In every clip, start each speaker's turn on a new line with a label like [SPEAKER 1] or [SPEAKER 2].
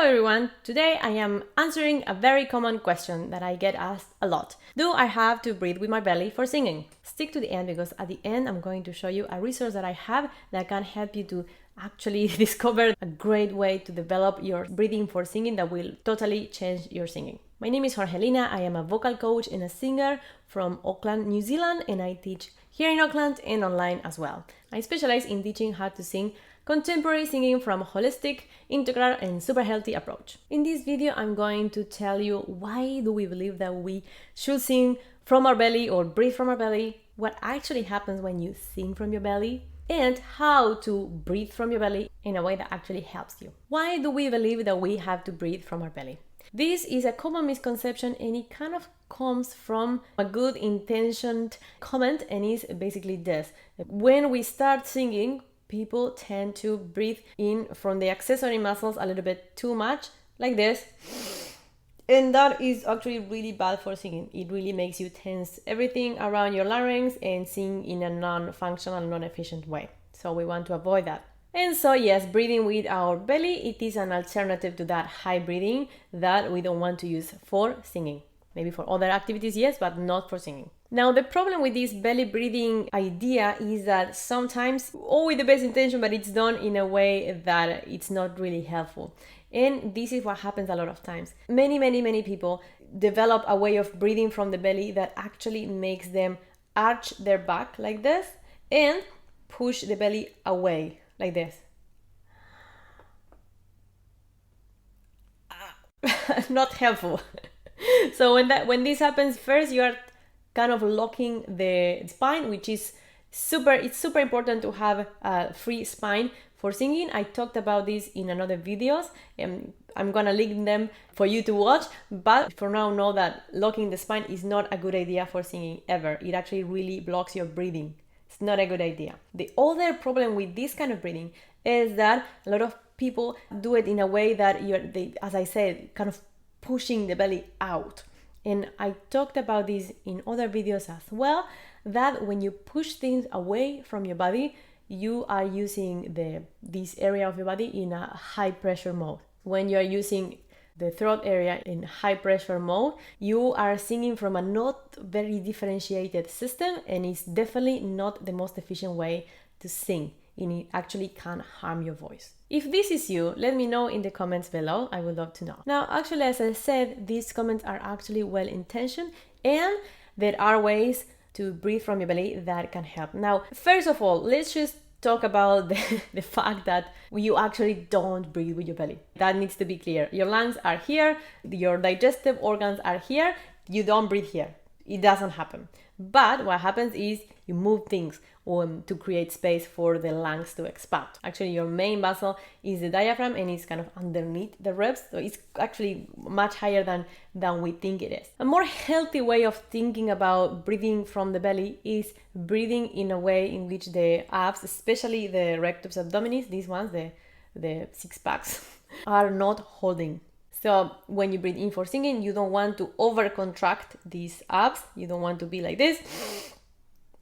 [SPEAKER 1] everyone, today I am answering a very common question that I get asked a lot. Do I have to breathe with my belly for singing? Stick to the end because at the end I'm going to show you a resource that I have that can help you to actually discover a great way to develop your breathing for singing that will totally change your singing. My name is Jorgelina, I am a vocal coach and a singer from Auckland, New Zealand, and I teach here in Auckland and online as well. I specialize in teaching how to sing contemporary singing from a holistic, integral, and super healthy approach. In this video, I'm going to tell you why do we believe that we should sing from our belly or breathe from our belly, what actually happens when you sing from your belly, and how to breathe from your belly in a way that actually helps you. Why do we believe that we have to breathe from our belly? This is a common misconception and it kind of comes from a good intentioned comment, and is basically this. When we start singing, people tend to breathe in from the accessory muscles a little bit too much, like this. And that is actually really bad for singing. It really makes you tense everything around your larynx and sing in a non-functional, non-efficient way. So we want to avoid that. And so yes, breathing with our belly, it is an alternative to that high breathing that we don't want to use for singing. Maybe for other activities, yes, but not for singing. Now, the problem with this belly breathing idea is that sometimes, all with the best intention, but it's done in a way that it's not really helpful. And this is what happens a lot of times. Many people develop a way of breathing from the belly that actually makes them arch their back like this and push the belly away like this. Not helpful. So when this happens, first you are kind of locking the spine, which is it's super important to have a free spine for singing. I talked about this in another videos, and I'm gonna link them for you to watch, but for now know that locking the spine is not a good idea for singing ever. It actually really blocks your breathing. It's not a good idea. The other problem with this kind of breathing is that a lot of people do it in a way that as I said, kind of pushing the belly out. And I talked about this in other videos as well, that when you push things away from your body, you are using this area of your body in a high pressure mode. When you are using the throat area in high pressure mode, you are singing from a not very differentiated system, and it's definitely not the most efficient way to sing, and it actually can harm your voice. If this is you, let me know in the comments below. I would love to know. Now, actually, as I said, these comments are actually well intentioned, and there are ways to breathe from your belly that can help. Now, first of all, let's just talk about the fact that you actually don't breathe with your belly. That needs to be clear. Your lungs are here, your digestive organs are here, you don't breathe here. It doesn't happen. But what happens is you move things to create space for the lungs to expand. Actually, your main muscle is the diaphragm, and it's kind of underneath the ribs, so it's actually much higher than we think it is. A more healthy way of thinking about breathing from the belly is breathing in a way in which the abs, especially the rectus abdominis, these ones, the six packs, are not holding. So when you breathe in for singing, you don't want to over contract these abs. You don't want to be like this.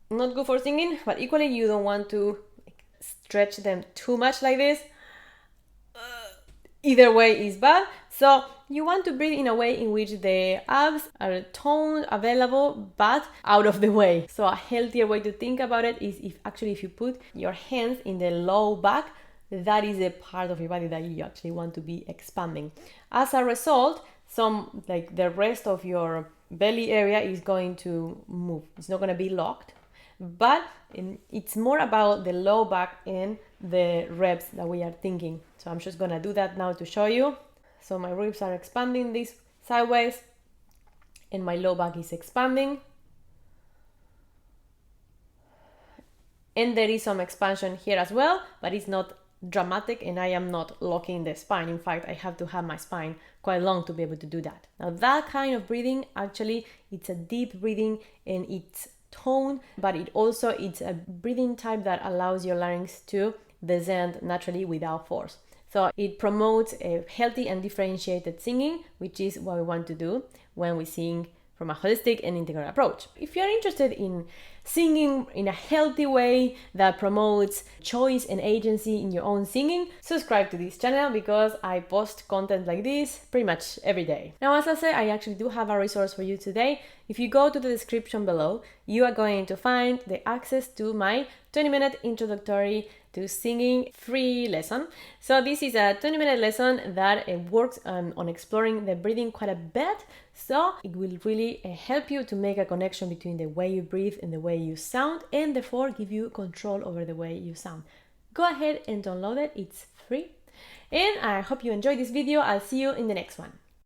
[SPEAKER 1] Not good for singing, but equally you don't want to stretch them too much like this. Either way is bad. So you want to breathe in a way in which the abs are toned, available, but out of the way. So a healthier way to think about it is if you put your hands in the low back, that is a part of your body that you actually want to be expanding. As a result, the rest of your belly area is going to move. It's not going to be locked, but it's more about the low back and the ribs that we are thinking. So I'm just going to do that now to show you. So my ribs are expanding this sideways, and my low back is expanding. And there is some expansion here as well, but it's not dramatic, and I am not locking the spine. In fact, I have to have my spine quite long to be able to do that. Now, that kind of breathing, actually, it's a deep breathing and it's toned, but it's a breathing type that allows your larynx to descend naturally without force. So it promotes a healthy and differentiated singing, which is what we want to do when we sing from a holistic and integral approach. If you're interested in singing in a healthy way that promotes choice and agency in your own singing, subscribe to this channel because I post content like this pretty much every day. Now, as I said, I actually do have a resource for you today. If you go to the description below, you are going to find the access to my 20-minute introductory to singing free lesson. So this is a 20-minute lesson that works on exploring the breathing quite a bit. So it will really help you to make a connection between the way you breathe and the way you sound, and therefore give you control over the way you sound. Go ahead and download it, it's free. And I hope you enjoyed this video. I'll see you in the next one.